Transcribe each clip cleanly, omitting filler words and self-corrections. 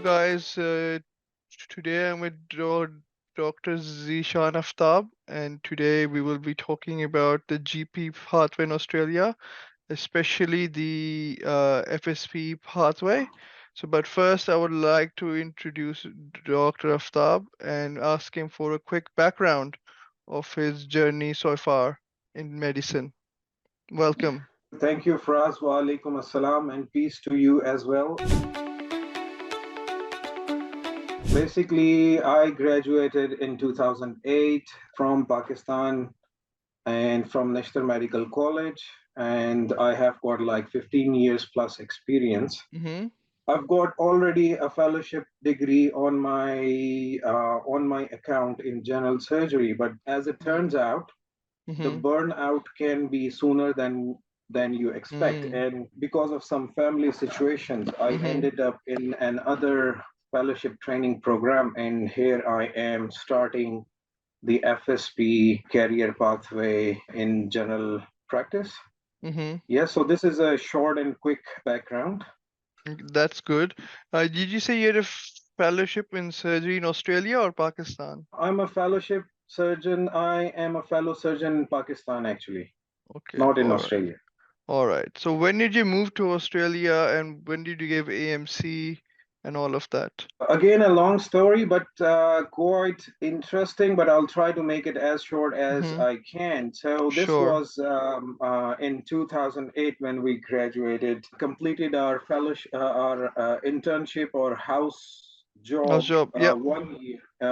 guys. Today I'm with Dr. Zishan Aftab, and today we will be talking about the GP pathway in Australia, especially the FSP pathway. But first, I would like to introduce Dr. Aftab and ask him for a quick background of his journey so far in medicine. Welcome. Thank you, Fraz. Wa alaikum assalam, and peace to you as well. Basically, I graduated in 2008 from Pakistan and from National Medical College, and I have got like 15 years plus experience. Mm-hmm. I've got already a fellowship degree on my account in general surgery, but as it turns out, the burnout can be sooner than you expect. And because of some family situations, I ended up in another fellowship training program, and here I am starting the FSP career pathway in general practice. Yeah, so this is a short and quick background. That's good. Did you say you had a fellowship in surgery in Australia or Pakistan? I'm a fellowship surgeon. I am a fellow surgeon in Pakistan, actually, Okay, not in all right. Australia. All right. So when did you move to Australia and when did you give AMC and all of that? Again, a long story, but quite interesting, but I'll try to make it as short as I can. So this Sure. was in 2008 when we graduated, completed our fellowship, our internship or house House job, job. Yep.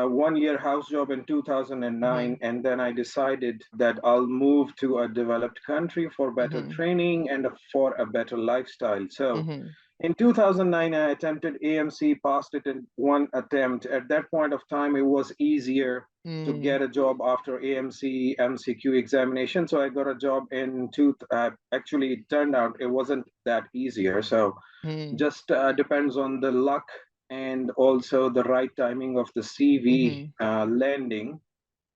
1 year house job in 2009. And then I decided that I'll move to a developed country for better training and for a better lifestyle. So in 2009, I attempted AMC, passed it in one attempt. At that point of time, it was easier to get a job after AMC MCQ examination. So I got a job in actually, it turned out it wasn't that easier. So just depends on the luck and also the right timing of the CV landing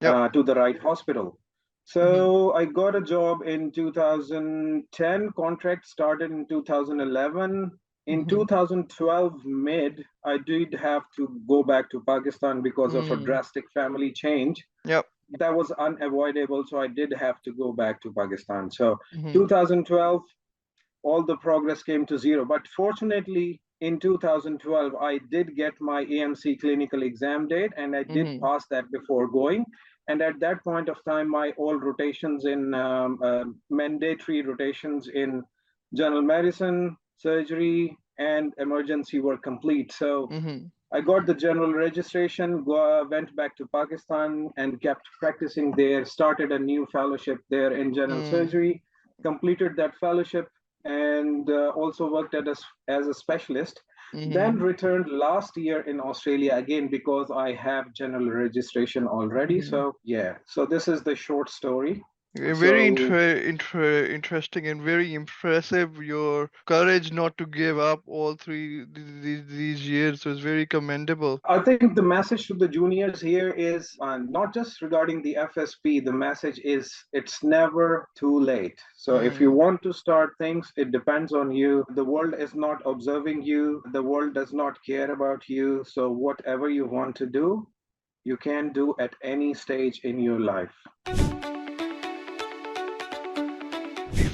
to the right hospital. So I got a job in 2010, contract started in 2011. In 2012 mid, I did have to go back to Pakistan because of a drastic family change. Yep. That was unavoidable, so I did have to go back to Pakistan. So 2012, all the progress came to zero. But fortunately, in 2012, I did get my AMC clinical exam date, and I did pass that before going. And at that point of time, my all rotations in mandatory rotations in general medicine, surgery, and emergency were complete. So I got the general registration, went back to Pakistan and kept practicing there, started a new fellowship there in general surgery, completed that fellowship, and also worked as a specialist. Then returned last year in Australia again because I have general registration already. So yeah, so this is the short story. Very interesting and very impressive. Your courage not to give up all these years was very commendable. I think the message to the juniors here is not just regarding the FSP. The message is it's never too late. So if you want to start things, it depends on you. The world is not observing you. The world does not care about you. So whatever you want to do, you can do at any stage in your life.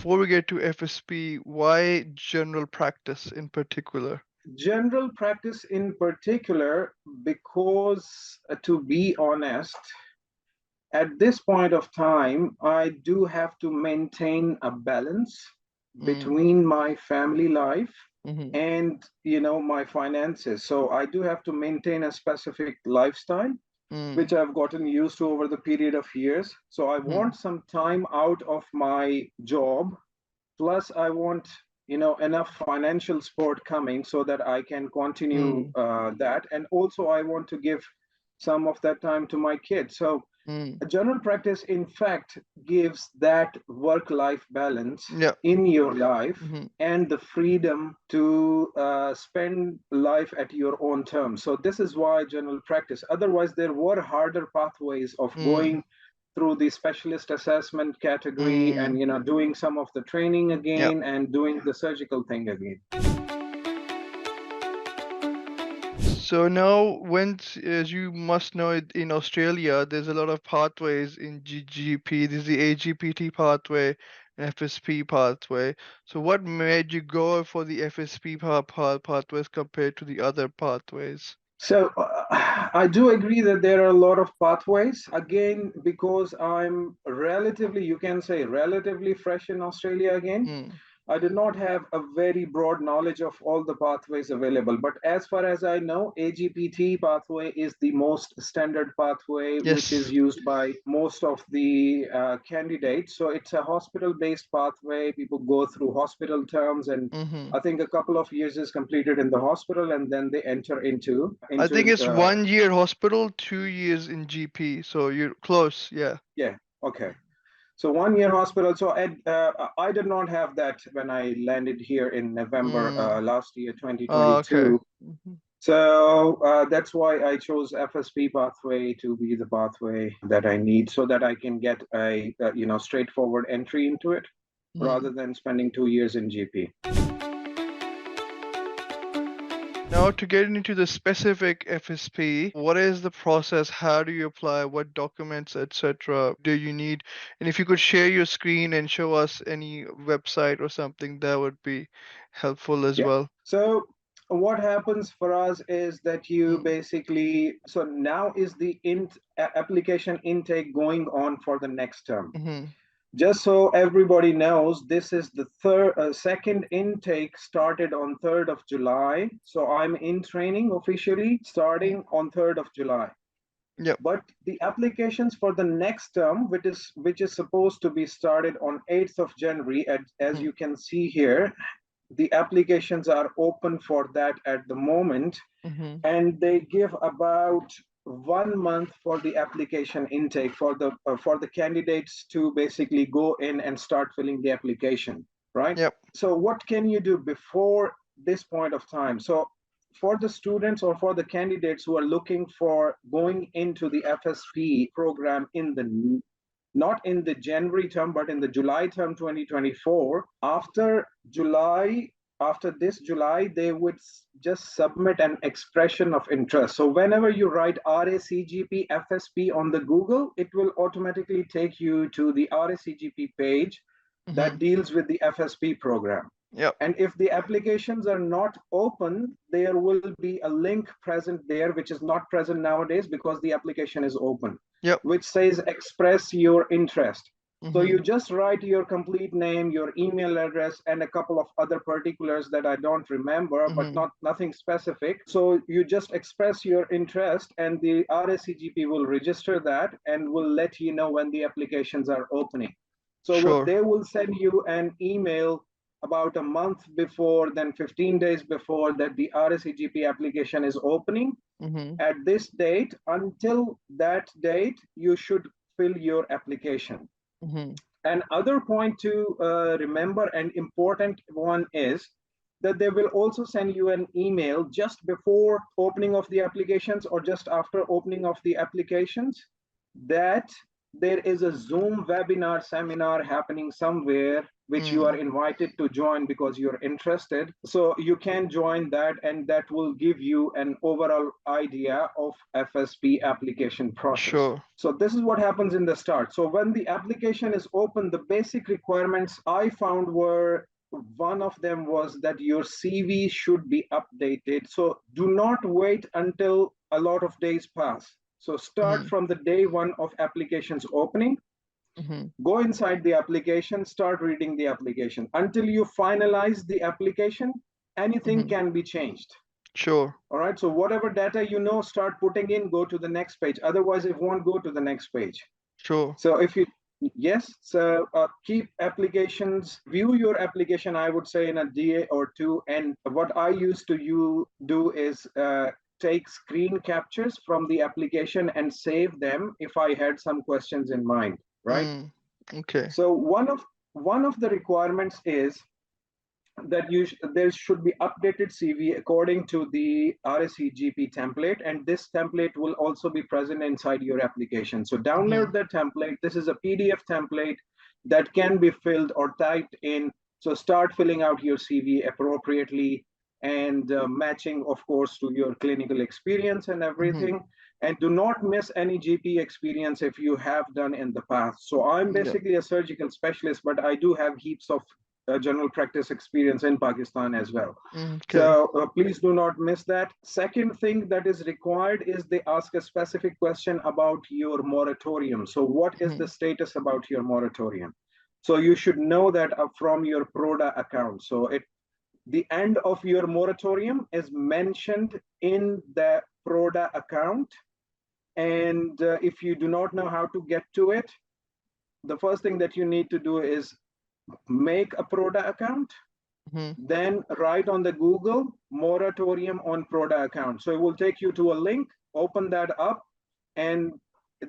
Before we get to FSP, why general practice in particular? General practice in particular, because to be honest, at this point of time, I do have to maintain a balance between my family life and my finances. So I do have to maintain a specific lifestyle, which I've gotten used to over the period of years. So I want some time out of my job, plus I want enough financial support coming so that I can continue that. And also I want to give some of that time to my kids. So a general practice, in fact, gives that work-life balance in your life and the freedom to spend life at your own terms. So this is why general practice. Otherwise, there were harder pathways of going through the specialist assessment category and doing some of the training again and doing the surgical thing again. So now, as you must know, in Australia, there's a lot of pathways in GGP. There's the AGPT pathway, and FSP pathway. So what made you go for the FSP pathways compared to the other pathways? So I do agree that there are a lot of pathways. Again, because I'm relatively, you can say, relatively fresh in Australia again. Mm. I do not have a very broad knowledge of all the pathways available, but as far as I know, AGPT pathway is the most standard pathway which is Yes. used by most of the candidates. So it's a hospital-based pathway. People go through hospital terms, and Mm-hmm. I think a couple of years is completed in the hospital, and then they enter into I think into it's 1 year hospital, 2 years in GP. So you're close. Yeah. yeah, okay. So 1 year hospital. So I did not have that when I landed here in November Mm. last year, Okay. 2022. Hmm. So that's why I chose FSP pathway to be the pathway that I need, so that I can get a straightforward entry into it rather Hmm. than spending 2 years in GP. Now, to get into the specific FSP, what is the process? How do you apply? What documents, etc., do you need? And if you could share your screen and show us any website or something, that would be helpful as Yeah. well. So what happens for us is that you Mm. basically, so now is the application intake going on for the next term. Mm-hmm. Just so everybody knows, this is the second intake started on 3rd of July. So I'm in training officially starting on 3rd of July. Yep. But the applications for the next term, which is supposed to be started on 8th of January, as Mm-hmm. you can see here, the applications are open for that at the moment, Mm-hmm. and they give about 1 month for the application intake for the candidates to basically go in and start filling the application, right? Yep. So what can you do before this point of time? So for the students or for the candidates who are looking for going into the FSP program in the not in the January term, but in the July term 2024. After this July, they would just submit an expression of interest. So whenever you write RACGP FSP on the Google, it will automatically take you to the RACGP page Mm-hmm. that deals with the FSP program. Yep. And if the applications are not open, there will be a link present there, which is not present nowadays because the application is open, Yep. which says express your interest. So Mm-hmm. you just write your complete name, your email address, and a couple of other particulars that I don't remember, but Mm-hmm. nothing specific. So you just express your interest, and the RACGP will register that and will let you know when the applications are opening. So Sure. they will send you an email about a month before, then 15 days before, that the RACGP application is opening. Mm-hmm. At this date, until that date, you should fill your application. Mm-hmm. Another point to remember, an important one, is that they will also send you an email just before opening of the applications or just after opening of the applications that there is a Zoom webinar seminar happening somewhere which you are Mm. invited to join because you're interested. So you can join that, and that will give you an overall idea of FSP application process. Sure. So this is what happens in the start. So when the application is open, the basic requirements I found were, one of them was that your CV should be updated. So do not wait until a lot of days pass. So start Mm-hmm. from the day one of applications opening, Mm-hmm. go inside the application, start reading the application. Until you finalize the application, anything Mm-hmm. can be changed. Sure. All right, so whatever data you know, start putting in, go to the next page. Otherwise, it won't go to the next page. Sure. So if you, yes, so keep applications, view your application, I would say, in a DA or two. And what I used to do is take screen captures from the application and save them if I had some questions in mind, right? Mm. Okay. So one of the requirements is that there should be updated CV according to the RACGP template, and this template will also be present inside your application. So Mm-hmm. download the template. This is a PDF template that can be filled or typed in. So start filling out your CV appropriately. and matching, of course, to your clinical experience and Mm-hmm. everything. And do not miss any GP experience if you have done in the past. So I'm Yep. basically a surgical specialist, but I do have heaps of general practice experience in Pakistan as well. Okay. So please do not miss that. Second thing that is required is they ask a specific question about your moratorium. So what is Mm-hmm. the status about your moratorium? So you should know that from your PRODA account. So the end of your moratorium is mentioned in the PRODA account. And if you do not know how to get to it, the first thing that you need to do is make a PRODA account, Mm-hmm. then write on the Google moratorium on PRODA account. So it will take you to a link, open that up, and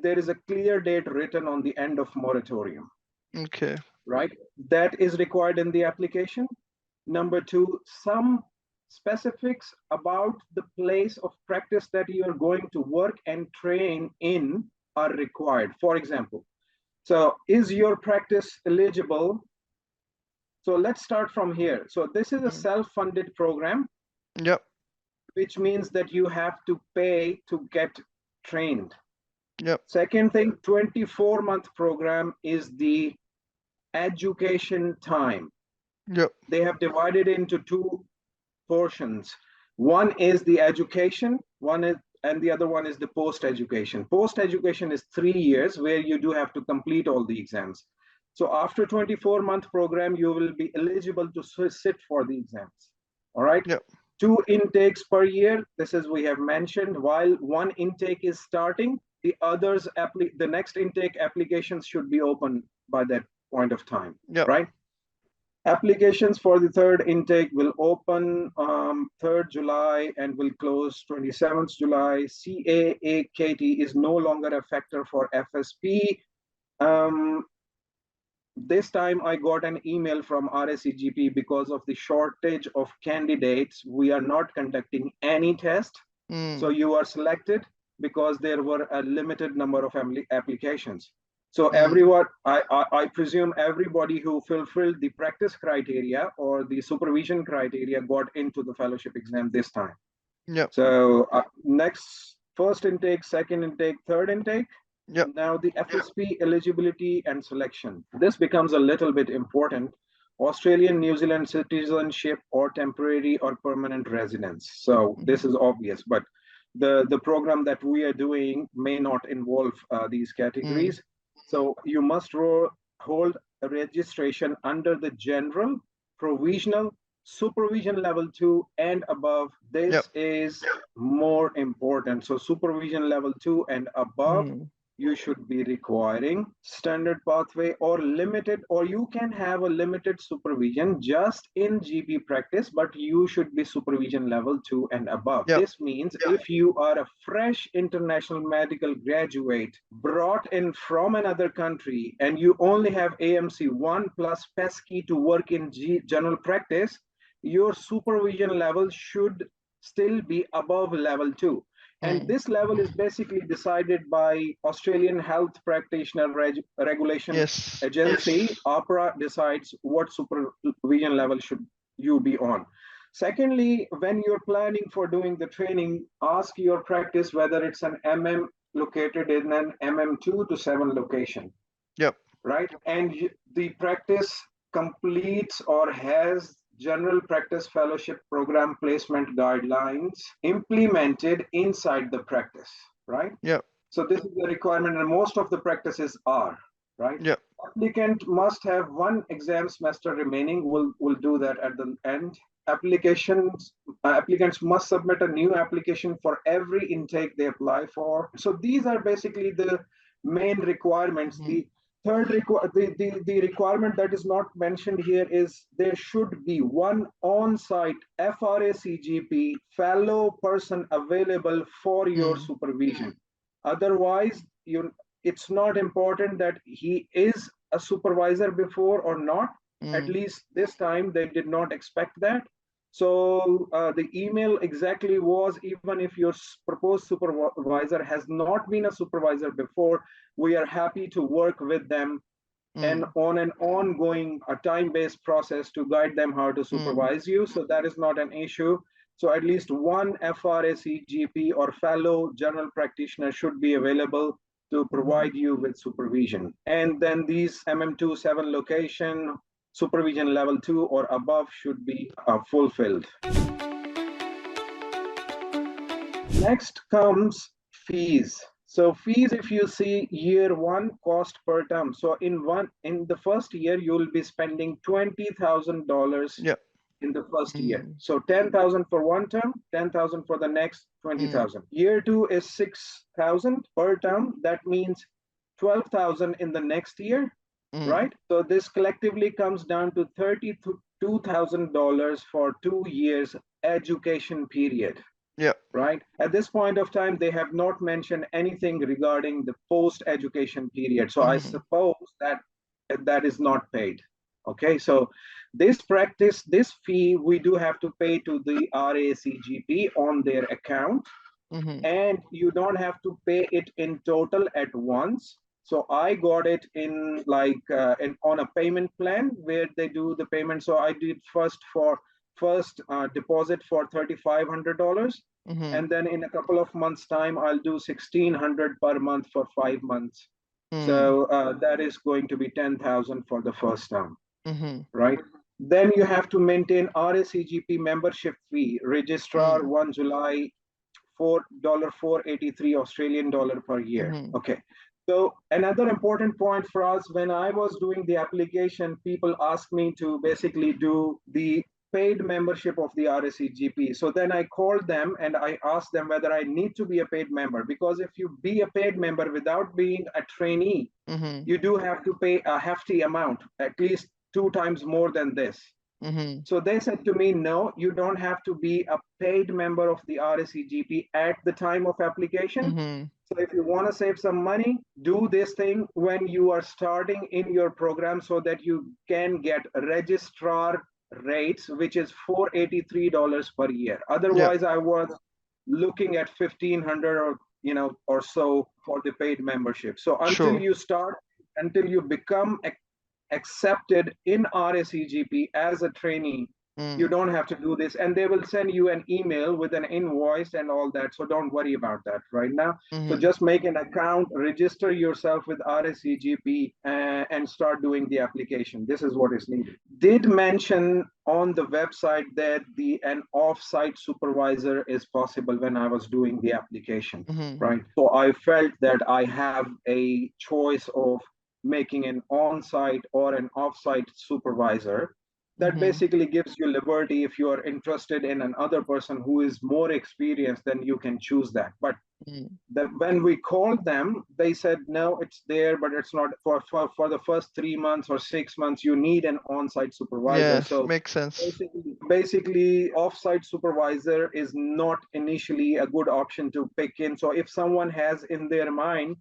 there is a clear date written on the end of moratorium, Okay. right? That is required in the application. Number two, some specifics about the place of practice that you are going to work and train in are required. For example, so is your practice eligible? So let's start from here. So this is a Mm-hmm. self-funded program, Yep. which means that you have to pay to get trained. Yep. Second thing, 24-month program is the education time. Yep. They have divided into two portions. One is the education, and the other one is the post-education. Post-education is 3 years where you do have to complete all the exams. So after 24-month program, you will be eligible to sit for the exams. All right. Yep. 2 intakes per year. This is we have mentioned. While one intake is starting, the next intake applications should be open by that point of time. Yep. Right. Applications for the third intake will open 3rd July and will close 27th July. CAAKT is no longer a factor for FSP. Um, this time I got an email from RSEGP because of the shortage of candidates. We are not conducting any test. So you are selected because there were a limited number of applications. So everyone, I presume everybody who fulfilled the practice criteria or the supervision criteria got into the fellowship exam this time. Yep. So next, first intake, second intake, third intake. Yep. Now the FSP eligibility and selection. This becomes a little bit important. Australian, New Zealand citizenship or temporary or permanent residence. So this is obvious, but the program that we are doing may not involve these categories. So you must hold a registration under the general, provisional, supervision level 2 and above. This is more important. So supervision level 2 and above, you should be requiring standard pathway or limited, or you can have a limited supervision just in GP practice, but you should be supervision level 2 and above. Yep. This means if you are a fresh international medical graduate brought in from another country and you only have AMC 1 plus PESCI to work in general practice, your supervision level should still be above level 2. And this level is basically decided by Australian Health Practitioner Regulation Agency. APRA decides what supervision level should you be on. Secondly, when you're planning for doing the training, ask your practice whether it's an MM located in an MM2 to 7 location. Yep. Right? And the practice completes or has general practice fellowship program placement guidelines implemented inside the practice, right? Yep. So this is the requirement, and most of the practices are, right? Yep. Applicant must have one exam semester remaining. We'll do that at the end. Applicants must submit a new application for every intake they apply for. So these are basically the main requirements. The third the requirement that is not mentioned here is there should be one on-site FRA CGP fellow person available for your supervision. Otherwise, it's not important that he is a supervisor before or not. At least this time they did not expect that. So the email exactly was, even if your proposed supervisor has not been a supervisor before, we are happy to work with them and Mm. on an ongoing time-based process to guide them how to Mm. supervise you. So that is not an issue. So at least one FRAC GP or fellow general practitioner should be available to Mhm. provide you with supervision. And then these MM27 location supervision level 2 or above should be fulfilled. Next comes fees. So fees, if you see year one cost per term. So in the first year, you will be spending $20,000 Yeah. in the first year. Mm. So 10,000 for one term, 10,000 for the next, Mm. 20,000. Year two is 6,000 per term. That means 12,000 in the next year, Mm. right? So this collectively comes down to $32,000 for 2 years education period, Yeah. right? At this point of time, they have not mentioned anything regarding the post-education period. So I Mhm. suppose that that is not paid. Okay, so this fee, we do have to pay to the RACGP on their account, Mhm. and you don't have to pay it in total at once. So I got it in like on a payment plan where they do the payment. So I did first deposit for $3,500, Mhm. and then in a couple of months' time, I'll do 1,600 per month for 5 months. Mm. So that is going to be 10,000 for the first term, Mhm. right? Then you have to maintain RACGP membership fee, registrar Mm. 1 July $4.83 Australian dollar per year. Mhm. Okay. So another important point for us, when I was doing the application, people asked me to basically do the paid membership of the RSCGP. So then I called them and I asked them whether I need to be a paid member, because if you be a paid member without being a trainee, Mhm. you do have to pay a hefty amount, at least 2 times more than this. Mhm. So they said to me, no, you don't have to be a paid member of the RSCGP at the time of application. Mhm. So if you want to save some money, do this thing when you are starting in your program so that you can get registrar rates, which is $483 per year. Yeah. Otherwise, I was looking at 1,500 or or so for the paid membership. So Sure. until you become accepted in RSEGP as a trainee, you Mm. don't have to do this. And they will send you an email with an invoice and all that. So don't worry about that right now. So Mhm. just make an account, register yourself with RSEGP, and start doing the application. This is what is needed. Did mention on the website that an off-site supervisor is possible when I was doing the application, Mhm. right? So I felt that I have a choice of making an on-site or an off-site supervisor. That Mhm. basically gives you liberty. If you are interested in another person who is more experienced, then you can choose that. But Mm. when we called them, they said, no, it's there, but it's not for the first 3 months or 6 months, you need an on-site supervisor. Yes, So makes sense. basically off-site supervisor is not initially a good option to pick in. So if someone has in their mind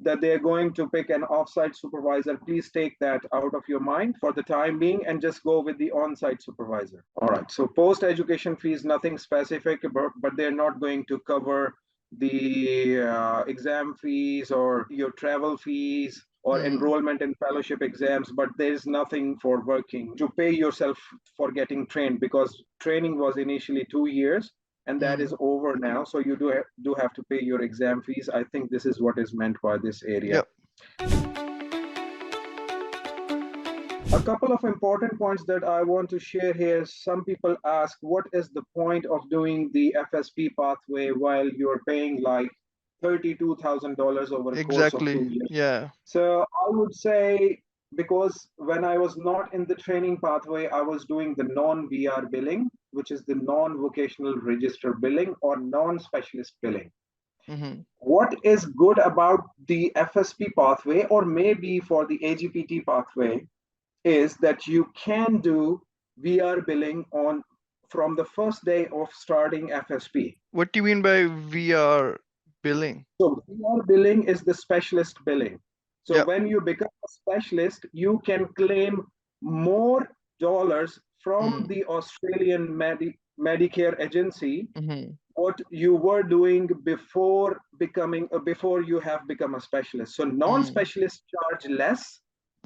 that they're going to pick an off-site supervisor, please take that out of your mind for the time being and just go with the on-site supervisor. All right, so post-education fees, nothing specific, but they're not going to cover the exam fees or your travel fees or Mm. enrollment in fellowship exams, but there's nothing for working to pay yourself for getting trained, because training was initially 2 years and that is Mm. over now. So you do have to pay your exam fees. I think this is what is meant by this area. Yep. A couple of important points that I want to share here. Some people ask, what is the point of doing the FSP pathway while you're paying like $32,000 over a course of Exactly. 2 years? Yeah. So I would say, because when I was not in the training pathway, I was doing the non-VR billing, which is the non-vocational register billing or non-specialist billing. Mhm. What is good about the FSP pathway, or maybe for the AGPT pathway, is that you can do VR billing on from the first day of starting FSP. What do you mean by VR billing? So VR billing is the specialist billing. So Yep. when you become a specialist, you can claim more dollars from Mm. the Australian Medicare agency Mhm. what you were doing before you have become a specialist. So Mm. non-specialists charge less,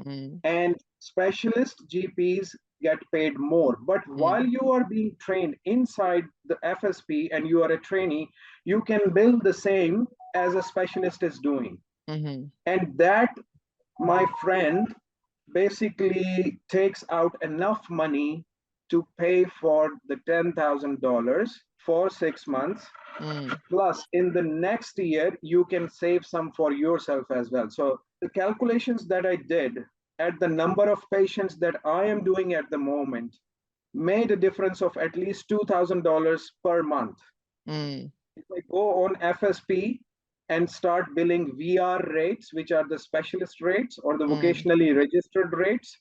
Mm, and specialist GPs get paid more. But while mm, you are being trained inside the FSP and you are a trainee, you can bill the same as a specialist is doing. mm, And that, my friend, basically takes out enough money to pay for the $10,000 for 6 months. mm, Plus, in the next year, you can save some for yourself as well. So, the calculations that I did at the number of patients that I am doing at the moment made a difference of at least $2,000 per month. mm, If I go on FSP and start billing VR rates, which are the specialist rates or the mm, vocationally registered rates,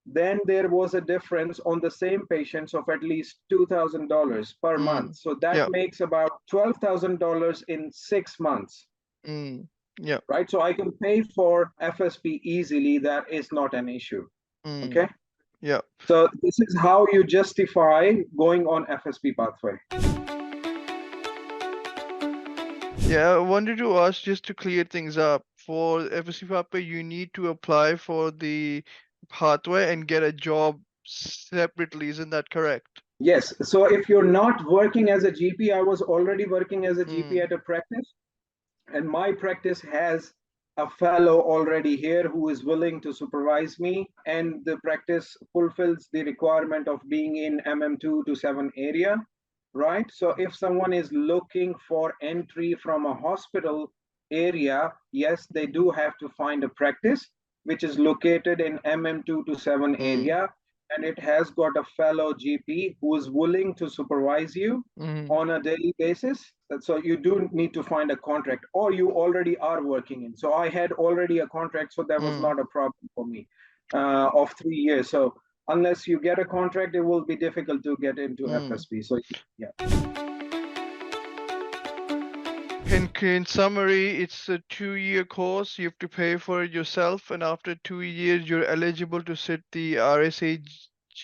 then there was a difference on the same patients of at least $2,000 per month. mm. So that Yeah. makes about $12,000 in 6 months, Mm, yeah. right? So I can pay for FSP easily. That is not an issue. Okay. Mm, yeah. So this is how you justify going on FSP pathway. Yeah, I wanted to ask just to clear things up. For FSC pathway, you need to apply for the pathway and get a job separately. Isn't that correct? Yes. So if you're not working as a GP, I was already working as a GP Mm, at a practice, and my practice has a fellow already here who is willing to supervise me, and the practice fulfills the requirement of being in MM2 to 7 area, right? So if someone is looking for entry from a hospital area, yes, they do have to find a practice which is located in MM2 to 7 mm, area, and it has got a fellow GP who is willing to supervise you mm, on a daily basis. So you do need to find a contract, or you already are working in. So I had already a contract, so that was mm, not a problem for me of 3 years. So unless you get a contract, it will be difficult to get into mm. FSP. So yeah. In summary, it's a 2-year course. You have to pay for it yourself, and after 2 years, you're eligible to sit the RSA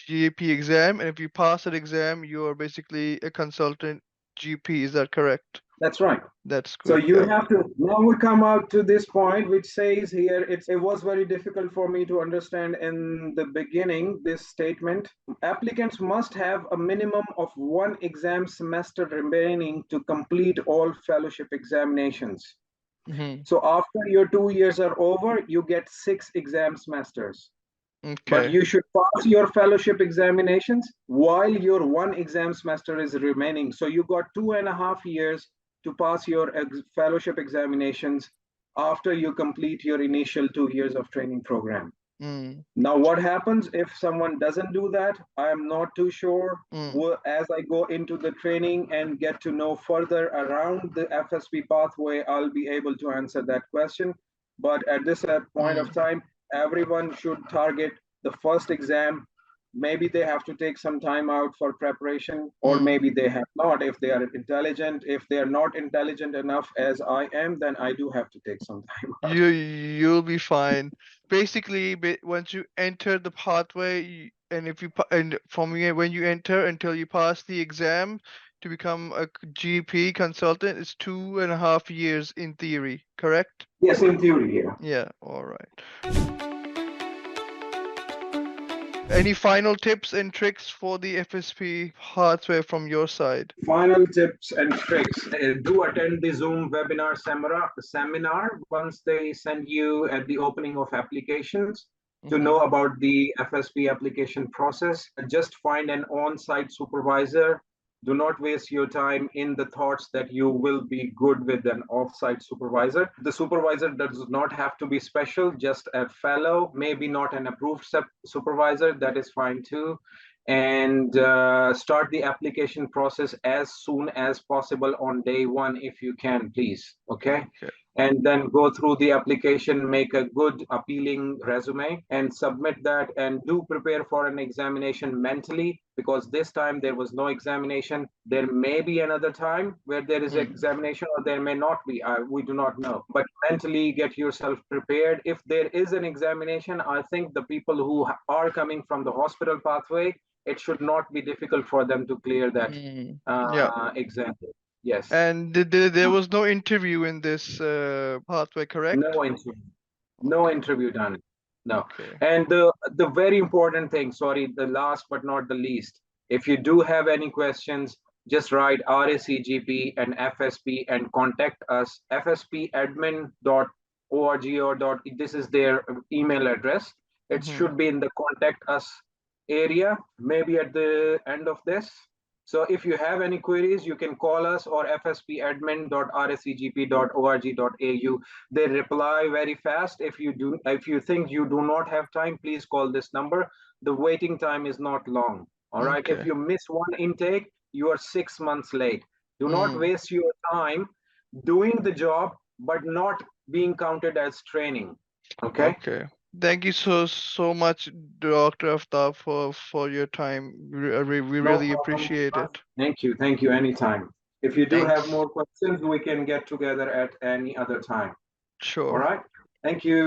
GP exam. And if you pass that exam, you're basically a consultant GP. Is that correct? That's right. That's So good. you Yeah. have to, now we come out to this point, which says here, it was very difficult for me to understand in the beginning, this statement. Applicants must have a minimum of 1 exam semester remaining to complete all fellowship examinations. Mm-hmm. So after your 2 years are over, you get 6 exam semesters. But Okay. you should pass your fellowship examinations while your 1 exam semester is remaining. So you got 2.5 years to pass your fellowship examinations after you complete your initial 2 years of training program. Mm, Now, what happens if someone doesn't do that? I am not too sure. mm, As I go into the training and get to know further around the FSP pathway, I'll be able to answer that question. But at this point of mm, time, everyone should target the first exam. Maybe they have to take some time out for preparation, or mm. maybe they have not. If they are intelligent, if they are not intelligent enough as I am, then I do have to take some time out. You'll be fine. Basically, once you enter the pathway, and if you and from when you enter until you pass the exam to become a GP consultant, it's 2.5 years in theory, correct? Yes, in theory, yeah. Yeah, all right. Any final tips and tricks for the FSP pathway from your side? Final tips and tricks. Do attend the Zoom webinar seminar once they send you at the opening of applications to Mm-hmm. know about the FSP application process. Just find an on-site supervisor. Do not waste your time in the thoughts that you will be good with an off-site supervisor. The supervisor does not have to be special, just a fellow, maybe not an approved supervisor, that is fine too. And start the application process as soon as possible on day one if you can, please. Okay. Okay. And then go through the application, make a good appealing resume and submit that, and do prepare for an examination mentally, because this time there was no examination. There may be another time where there is an Mm, examination, or there may not be. We do not know, but mentally get yourself prepared. If there is an examination, I think the people who are coming from the hospital pathway, it should not be difficult for them to clear that yeah. exam. Yes. And there was no interview in this pathway, correct? No interview. No Okay. interview done. No. Okay. And the very important thing, sorry, the last but not the least, if you do have any questions, just write RACGP and FSP and contact us, fspadmin.org or dot, this is their email address. It Mm-hmm. should be in the contact us area, maybe at the end of this. So if you have any queries, you can call us or fspadmin.racgp.org.au. They reply very fast. If you think you do not have time, please call this number. The waiting time is not long. All right. If Okay. you miss one intake, you are 6 months late. Do not Mm. waste your time doing the job, but not being counted as training. Okay. Okay. Thank you so much, Dr. Aftab, for your time. We No really problem. appreciate it. Thank you. Thank you. Anytime. If you do have Thanks. more questions, we can get together at any other time. All Sure. right. Thank you.